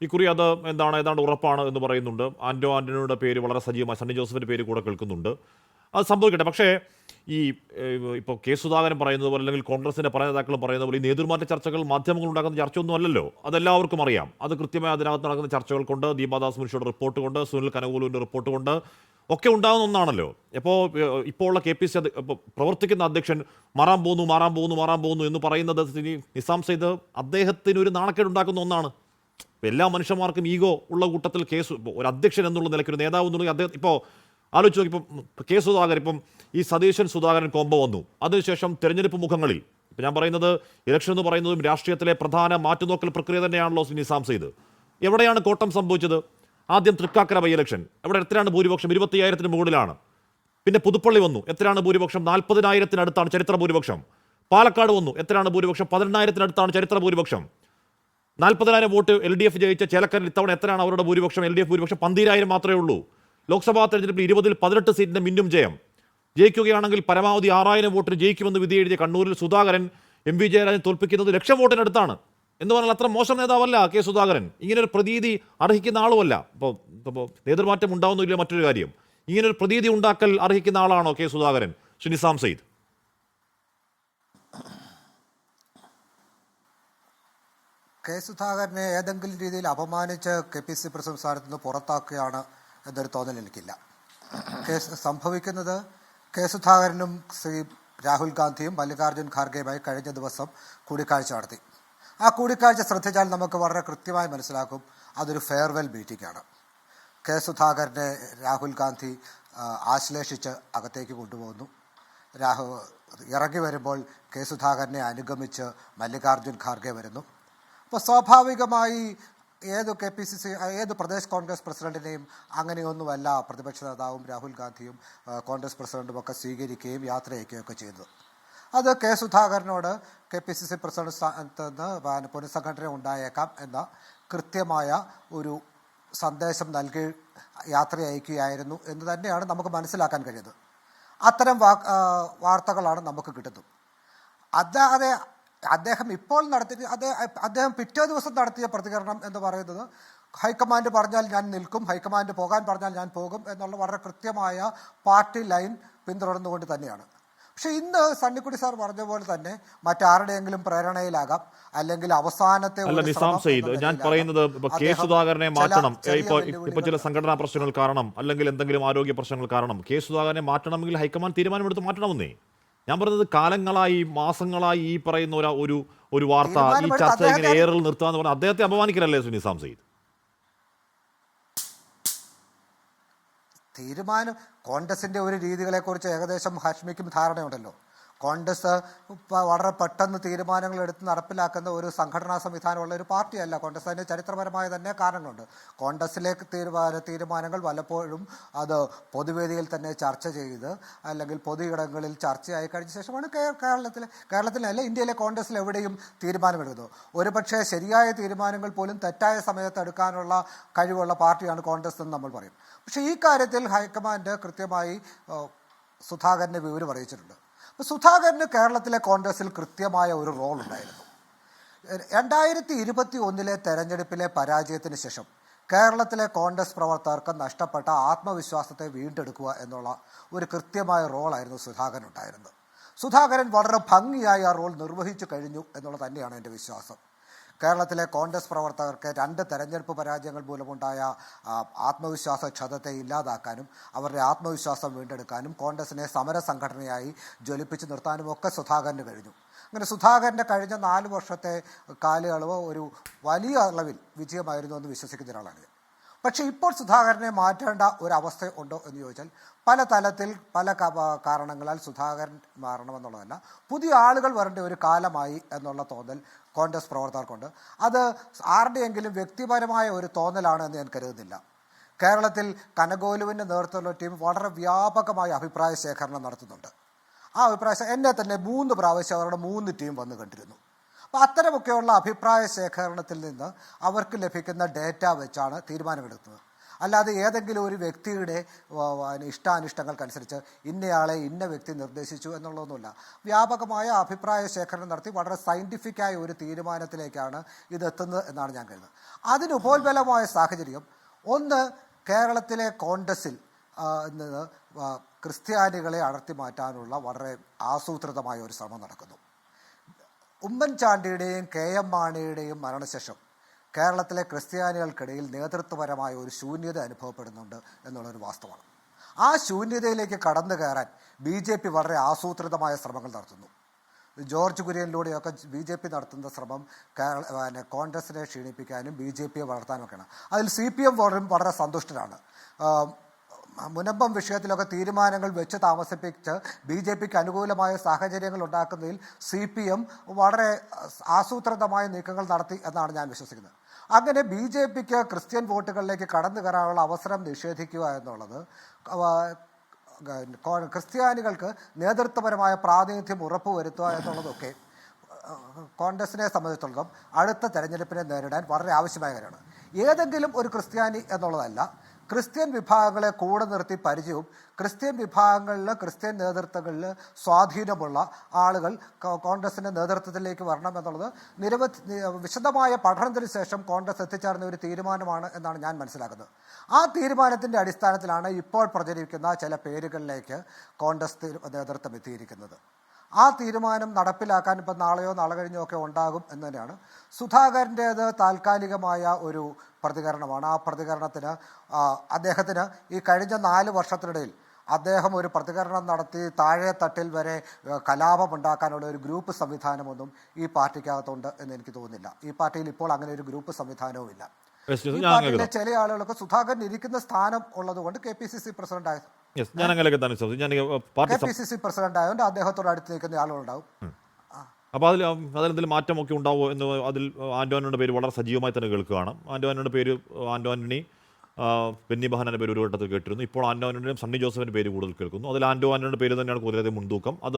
ഇക്കുറി അത് ഏതാണ്ട് ഉറപ്പാണ് എന്ന് പറയുന്നുണ്ട്. ആന്റണിയുടെ പേര് വളരെ സജീവമായി, സണ്ണി ജോസഫിന്റെ പേര് കൂടെ കേൾക്കുന്നുണ്ട്. അത് സംഭവിക്കട്ടെ. പക്ഷേ ഈ ഇപ്പോൾ കെ സുധാകരൻ പറയുന്നത് പോലെ, അല്ലെങ്കിൽ കോൺഗ്രസിന്റെ പല നേതാക്കളും പറയുന്ന പോലെ, ഈ നേതൃമാറ്റ ചർച്ചകൾ മാധ്യമങ്ങൾ ഉണ്ടാക്കുന്ന ചർച്ചയൊന്നും അല്ലല്ലോ. അതെല്ലാവർക്കും അറിയാം. അത് കൃത്യമായി അതിനകത്ത് നടക്കുന്ന ചർച്ചകൾ കൊണ്ട്, ദീപാദാസ് മുൻഷിയുടെ റിപ്പോർട്ട് കൊണ്ട്, സുനിൽ കനകോലുവിൻ്റെ റിപ്പോർട്ട് കൊണ്ട് ഒക്കെ ഉണ്ടാകുന്ന ഒന്നാണല്ലോ. ഇപ്പോൾ ഉള്ള KPC പ്രവർത്തിക്കുന്ന അധ്യക്ഷൻ മാറാൻ പോകുന്നു എന്ന് പറയുന്നത് നിസാം സെയ്ദ് അദ്ദേഹത്തിന് ഒരു നാണക്കേട് ഉണ്ടാക്കുന്ന ഒന്നാണ്. എല്ലാ മനുഷ്യന്മാർക്കും ഈഗോ ഉള്ള കൂട്ടത്തിൽ ഒരു അധ്യക്ഷൻ എന്നുള്ള നിലയ്ക്ക്, ഒരു നേതാവ് എന്നുള്ള അദ്ദേഹം ഇപ്പോൾ ആലോചിച്ച് നോക്കി. കെ സുധാകരൻ, ഈ സതീശൻ സുധാകരൻ കോംബോ വന്നു. അതിനുശേഷം തെരഞ്ഞെടുപ്പ് മുഖങ്ങളിൽ ഞാൻ പറയുന്നത്, ഇലക്ഷൻ എന്ന് പറയുന്നതും രാഷ്ട്രീയത്തിലെ പ്രധാന മാറ്റുനോക്കൽ പ്രക്രിയ തന്നെയാണല്ലോ നിസാം സെയ്ദ്. എവിടെയാണ് കോട്ടം സംഭവിച്ചത്? ആദ്യം തൃക്കാക്കര ബൈ ഇലക്ഷൻ, എത്രയാണ് ഭൂരിപക്ഷം? 25,000 മുകളിലാണ്. പിന്നെ പുതുപ്പള്ളി വന്നു, എത്രയാണ് ഭൂരിപക്ഷം? 40,000 ചരിത്ര ഭൂരിപക്ഷം. പാലക്കാട് വന്നു, എത്രയാണ് ഭൂരിപക്ഷം? 10,000 ചരിത്ര ഭൂരിപക്ഷം. 40,000 വോട്ട് LDF ജയിച്ച ചേലക്കരയിൽ ഇത്തവണ എത്രയാണ് അവരുടെ ഭൂരിപക്ഷം? LDF ഭൂരിപക്ഷം 12,000 മാത്രമേ ഉള്ളൂ. ലോക്സഭാ തെരഞ്ഞെടുപ്പിൽ 20-ൽ 18 സീറ്റിന്റെ മിന്നും ജയം. ജയിക്കുകയാണെങ്കിൽ പരമാവധി 6,000 വോട്ടിന് ജയിക്കുമെന്ന് വിധി എഴുതിയ കണ്ണൂരിൽ സുധാകരൻ MV ജയരാജൻ തോൽപ്പിക്കുന്നത് 1,00,000 വോട്ടിനടുത്താണ്. എന്ന് പറഞ്ഞാൽ അത്ര മോശം നേതാവല്ല കെ സുധാകരൻ. ഇങ്ങനൊരു പ്രതീതി അർഹിക്കുന്ന ആളുമല്ല. ഇപ്പോൾ നേതൃമാറ്റം ഉണ്ടാവുന്നില്ല മറ്റൊരു കാര്യം. ഇങ്ങനൊരു പ്രതീതി ഉണ്ടാക്കൽ അർഹിക്കുന്ന ആളാണോ കെ സുധാകരൻ? ശ്രീ നിസാം സെയ്ദ്. കെ സുധാകരനെ ഏതെങ്കിലും രീതിയിൽ അപമാനിച്ച് KPC പ്രസിഡന്റ് സ്ഥാനത്ത് നിന്ന് പുറത്താക്കുകയാണ് എന്നൊരു തോന്നൽ എനിക്കില്ല. സംഭവിക്കുന്നത്, കെ സുധാകരനും ശ്രീ രാഹുൽ ഗാന്ധിയും മല്ലികാർജ്ജുൻ ഖാർഗെയുമായി കഴിഞ്ഞ ദിവസം കൂടിക്കാഴ്ച നടത്തി. ആ കൂടിക്കാഴ്ച ശ്രദ്ധിച്ചാൽ നമുക്ക് വളരെ കൃത്യമായി മനസ്സിലാക്കും, അതൊരു ഫെയർവെൽ മീറ്റിംഗ് ആണ്. കെ സുധാകരനെ രാഹുൽ ഗാന്ധി ആശ്ലേഷിച്ച് അകത്തേക്ക് കൊണ്ടുപോകുന്നു. ഇറങ്ങി വരുമ്പോൾ കെ സുധാകരനെ അനുഗമിച്ച് മല്ലികാർജ്ജുൻ ഖാർഗെ വരുന്നു. അപ്പോൾ സ്വാഭാവികമായി ഏത് പ്രദേശ് കോൺഗ്രസ് പ്രസിഡന്റിനെയും അങ്ങനെയൊന്നുമല്ല പ്രതിപക്ഷ നേതാവും രാഹുൽ ഗാന്ധിയും കോൺഗ്രസ് പ്രസിഡന്റും ഒക്കെ സ്വീകരിക്കുകയും യാത്ര അയക്കുകയൊക്കെ ചെയ്തത്. അത് കെ സുധാകരനോട് KPCC പ്രസിഡന്റ് സ്ഥാനത്ത് നിന്ന് പുനഃസംഘടന ഉണ്ടായേക്കാം എന്ന കൃത്യമായ ഒരു സന്ദേശം നൽകി യാത്ര അയക്കുകയായിരുന്നു എന്ന് തന്നെയാണ് നമുക്ക് മനസ്സിലാക്കാൻ കഴിയുന്നത്. അത്തരം വാർത്തകളാണ് നമുക്ക് കിട്ടുന്നത്. അല്ലാതെ അദ്ദേഹം ഇപ്പോൾ അദ്ദേഹം പിറ്റേ ദിവസം നടത്തിയ പ്രതികരണം എന്ന് പറയുന്നത്, ഹൈക്കമാൻഡ് പറഞ്ഞാൽ ഞാൻ നിൽക്കും, ഹൈക്കമാൻഡ് പോകാൻ പറഞ്ഞാൽ ഞാൻ പോകും എന്നുള്ള വളരെ കൃത്യമായ പാർട്ടി ലൈൻ പിന്തുടർന്നുകൊണ്ട് തന്നെയാണ്. പക്ഷെ ഇന്ന് സണ്ണിക്കുട്ടി സാർ പറഞ്ഞ പോലെ തന്നെ മറ്റാരുടെയെങ്കിലും പ്രേരണയിലാകാം, അല്ലെങ്കിൽ അവസാനത്തെ നിസാം സെയ്ദ്, ഞാൻ പറയുന്നത് കെ സുധാകരനെ മാറ്റണം. ഇപ്പൊ ചില സംഘടനാ പ്രശ്നങ്ങൾ കാരണം, അല്ലെങ്കിൽ എന്തെങ്കിലും ആരോഗ്യ പ്രശ്നങ്ങൾ കാരണം കെ സുധാകരനെ മാറ്റണമെങ്കിൽ ഹൈക്കമാൻഡ് തീരുമാനമെടുത്ത് മാറ്റണമെന്നേ. ഞാൻ പറഞ്ഞത് കാലങ്ങളായി, മാസങ്ങളായി ഈ പറയുന്ന ഒരു വാർത്ത, ഈ ചർച്ച ഇങ്ങനെ ഏറിൽ നിർത്താന്ന് പറഞ്ഞാൽ അദ്ദേഹത്തെ അപമാനിക്കലല്ലേ നിസാം സെയ്ദ്? കോൺഗ്രസിന്റെ ഒരു രീതികളെക്കുറിച്ച് ഏകദേശം ഹാഷ്മിക്കും ധാരണയുണ്ടല്ലോ. കോൺഗ്രസ് വളരെ പെട്ടെന്ന് തീരുമാനങ്ങൾ എടുത്ത് നടപ്പിലാക്കുന്ന ഒരു സംഘടനാ സംവിധാനമുള്ള ഒരു പാർട്ടിയല്ല കോൺഗ്രസ്. അതിന് ചരിത്രപരമായ തന്നെ കാരണങ്ങളുണ്ട്. കോൺഗ്രസിലേക്ക് തീരുമാനങ്ങൾ പലപ്പോഴും അത് പൊതുവേദിയിൽ തന്നെ ചർച്ച ചെയ്ത്, അല്ലെങ്കിൽ പൊതുയിടങ്ങളിൽ ചർച്ചയായി കഴിഞ്ഞ ശേഷമാണ് കേരളത്തിലല്ല ഇന്ത്യയിലെ കോൺഗ്രസിൽ എവിടെയും തീരുമാനമെടുക്കുന്നത്. ഒരുപക്ഷെ ശരിയായ തീരുമാനങ്ങൾ പോലും തെറ്റായ സമയത്ത് എടുക്കാനുള്ള കഴിവുള്ള പാർട്ടിയാണ് കോൺഗ്രസ് എന്ന് നമ്മൾ പറയും. പക്ഷേ ഈ കാര്യത്തിൽ ഹൈക്കമാൻഡ് കൃത്യമായി സുധാകരനെ വിവരം അറിയിച്ചിട്ടുണ്ട്. സുധാകരന് കേരളത്തിലെ കോൺഗ്രസിൽ കൃത്യമായ ഒരു റോൾ ഉണ്ടായിരുന്നു. 2021 തെരഞ്ഞെടുപ്പിലെ പരാജയത്തിന് ശേഷം കേരളത്തിലെ കോൺഗ്രസ് പ്രവർത്തകർക്ക് നഷ്ടപ്പെട്ട ആത്മവിശ്വാസത്തെ വീണ്ടെടുക്കുക എന്നുള്ള ഒരു കൃത്യമായ റോളായിരുന്നു സുധാകരൻ ഉണ്ടായിരുന്നത്. സുധാകരൻ വളരെ ഭംഗിയായി ആ റോൾ നിർവഹിച്ചു കഴിഞ്ഞു എന്നുള്ളത് തന്നെയാണ് എൻ്റെ വിശ്വാസം. കേരളത്തിലെ കോൺഗ്രസ് പ്രവർത്തകർക്ക് 2 തെരഞ്ഞെടുപ്പ് പരാജയങ്ങൾ മൂലമുണ്ടായ ആത്മവിശ്വാസ ക്ഷതത്തെ ഇല്ലാതാക്കാനും അവരുടെ ആത്മവിശ്വാസം വീണ്ടെടുക്കാനും കോൺഗ്രസിനെ സമര സംഘടനയായി ജ്വലിപ്പിച്ച് നിർത്താനും ഒക്കെ സുധാകരന് കഴിഞ്ഞു. അങ്ങനെ സുധാകരൻ്റെ കഴിഞ്ഞ 4 വർഷത്തെ കാലയളവ് ഒരു വലിയ അളവിൽ വിജയമായിരുന്നു എന്ന് വിശ്വസിക്കുന്ന ഒരാളാണ് ഞാൻ. പക്ഷേ ഇപ്പോൾ സുധാകരനെ മാറ്റേണ്ട ഒരവസ്ഥ ഉണ്ടോ എന്ന് ചോദിച്ചാൽ, പല തലത്തിൽ പല കാരണങ്ങളാൽ സുധാകരൻ മാറണമെന്നുള്ളതല്ല, പുതിയ ആളുകൾ വരേണ്ട ഒരു കാലമായി എന്നുള്ള തോന്നൽ കോൺഗ്രസ് പ്രവർത്തകർക്കുണ്ട്. അത് ആരുടെയെങ്കിലും വ്യക്തിപരമായ ഒരു തോന്നലാണ് എന്ന് ഞാൻ കരുതുന്നില്ല. കേരളത്തിൽ കനകോലുവിൻ്റെ നേതൃത്വത്തിലുള്ള ടീം വളരെ വ്യാപകമായ അഭിപ്രായ ശേഖരണം നടത്തുന്നുണ്ട്. ആ എന്നെ തന്നെ 3 പ്രാവശ്യം അവരുടെ 3 ടീം വന്ന് കണ്ടിരുന്നു. അപ്പോൾ അത്തരമൊക്കെയുള്ള അഭിപ്രായ ശേഖരണത്തിൽ നിന്ന് അവർക്ക് ലഭിക്കുന്ന ഡേറ്റ വെച്ചാണ് തീരുമാനമെടുക്കുന്നത്. അല്ലാതെ ഏതെങ്കിലും ഒരു വ്യക്തിയുടെ ഇഷ്ടാനിഷ്ടങ്ങൾക്കനുസരിച്ച് ഇന്നയാളെ ഇന്ന വ്യക്തി നിർദ്ദേശിച്ചു എന്നുള്ളതൊന്നുമില്ല. വ്യാപകമായ അഭിപ്രായ ശേഖരണം നടത്തി വളരെ സയൻറ്റിഫിക്കായ ഒരു തീരുമാനത്തിലേക്കാണ് ഇതെത്തുന്നത് എന്നാണ് ഞാൻ കരുതുന്നത്. അതിന് ഉപോത്ബലമായ സാഹചര്യം ഒന്ന്, കേരളത്തിലെ കോൺഗ്രസിൽ നിന്ന് ക്രിസ്ത്യാനികളെ അടർത്തി മാറ്റാനുള്ള വളരെ ആസൂത്രിതമായ ഒരു ശ്രമം നടക്കുന്നു. ഉമ്മൻചാണ്ടിയുടെയും KM മാണിയുടെയും മരണശേഷം കേരളത്തിലെ ക്രിസ്ത്യാനികൾക്കിടയിൽ നേതൃത്വപരമായ ഒരു ശൂന്യത അനുഭവപ്പെടുന്നുണ്ട് എന്നുള്ളൊരു വാസ്തവമാണ്. ആ ശൂന്യതയിലേക്ക് കടന്നു കയറാൻ BJP വളരെ ആസൂത്രിതമായ ശ്രമങ്ങൾ നടത്തുന്നു. ജോർജ് കുര്യനിലൂടെയൊക്കെ BJP നടത്തുന്ന ശ്രമം കോൺഗ്രസിനെ ക്ഷീണിപ്പിക്കാനും BJPയെ വളർത്താനൊക്കെയാണ്. അതിൽ CPM വളരെ സന്തുഷ്ടരാണ്. മുനമ്പം വിഷയത്തിലൊക്കെ തീരുമാനങ്ങൾ വെച്ച് താമസിപ്പിച്ച് BJPക്ക് അനുകൂലമായ സാഹചര്യങ്ങൾ ഉണ്ടാക്കുന്നതിൽ CPM വളരെ ആസൂത്രിതമായ നീക്കങ്ങൾ നടത്തി എന്നാണ് ഞാൻ വിശ്വസിക്കുന്നത്. അങ്ങനെ BJPക്ക് ക്രിസ്ത്യൻ വോട്ടുകളിലേക്ക് കടന്നു കയറാനുള്ള അവസരം നിഷേധിക്കുക എന്നുള്ളത് ക്രിസ്ത്യാനികൾക്ക് നേതൃത്വപരമായ പ്രാതിനിധ്യം ഉറപ്പുവരുത്തുക എന്നുള്ളതൊക്കെ കോൺഗ്രസിനെ സംബന്ധിച്ചിടത്തോളം അടുത്ത തെരഞ്ഞെടുപ്പിനെ നേരിടാൻ വളരെ ആവശ്യമായ കാര്യമാണ്. ഏതെങ്കിലും ഒരു ക്രിസ്ത്യാനി എന്നുള്ളതല്ല, ക്രിസ്ത്യൻ വിഭാഗങ്ങളെ കൂടെ നിർത്തി പരിചയവും ക്രിസ്ത്യൻ വിഭാഗങ്ങളിൽ ക്രിസ്ത്യൻ നേതൃത്വങ്ങളിൽ സ്വാധീനമുള്ള ആളുകൾ കോൺഗ്രസിൻ്റെ നേതൃത്വത്തിലേക്ക് വരണം എന്നുള്ളത് വിശദമായ പഠനത്തിന് ശേഷം കോൺഗ്രസ് എത്തിച്ചേർന്ന ഒരു തീരുമാനമാണ് എന്നാണ് ഞാൻ മനസ്സിലാക്കുന്നത്. ആ തീരുമാനത്തിൻ്റെ അടിസ്ഥാനത്തിലാണ് ഇപ്പോൾ പ്രചരിക്കുന്ന ചില പേരുകളിലേക്ക് കോൺഗ്രസ് നേതൃത്വം എത്തിയിരിക്കുന്നത്. ആ തീരുമാനം നടപ്പിലാക്കാൻ ഇപ്പം നാളെയോ നാളെ കഴിഞ്ഞോ ഒക്കെ ഉണ്ടാകും എന്ന് തന്നെയാണ്. സുധാകരൻ്റേത് താൽക്കാലികമായ ഒരു പ്രതികരണമാണ്. ആ പ്രതികരണത്തിന് അദ്ദേഹത്തിന് ഈ കഴിഞ്ഞ 4 വർഷത്തിനിടയിൽ അദ്ദേഹം ഒരു പ്രതികരണം നടത്തി താഴെ തട്ടിൽ വരെ കലാപമുണ്ടാക്കാനുള്ള ഒരു ഗ്രൂപ്പ് സംവിധാനമൊന്നും ഈ പാർട്ടിക്കകത്തുണ്ട് എന്ന് എനിക്ക് തോന്നുന്നില്ല. ഈ പാർട്ടിയിൽ ഇപ്പോൾ അങ്ങനെ ഒരു ഗ്രൂപ്പ് സംവിധാനവും ഇല്ല. ഈ പാർട്ടിയിലെ ചില ആളുകൾക്ക് സുധാകരൻ ഇരിക്കുന്ന സ്ഥാനം ഉള്ളത് കൊണ്ട് KPCC പ്രസിഡന്റ് ആയത് KPCC പ്രസിഡന്റ് ആയതുകൊണ്ട് അദ്ദേഹത്തോട് അടുത്ത് നിൽക്കുന്ന ആളുകളുണ്ടാവും. അപ്പോൾ അതിലെന്തെങ്കിലും മാറ്റമൊക്കെ ഉണ്ടാവുമോ എന്ന് അതിൽ ആൻ്റോ പേര് വളരെ സജീവമായി തന്നെ കേൾക്കുകയാണ്. ആൻ്റോ പേര് ആൻ്റണി, ബെന്നി ബെഹനാൻ്റെ പേര് ഒരു ഘട്ടത്തിൽ കേട്ടിരുന്നു. ഇപ്പോൾ ആൻ്റോ സണ്ണി ജോസഫിൻ്റെ പേര് കൂടുതൽ കേൾക്കുന്നു. അതിൽ ആൻ്റോ പേര് തന്നെയാണ് കൂടുതൽ മുൻതൂക്കം. അത്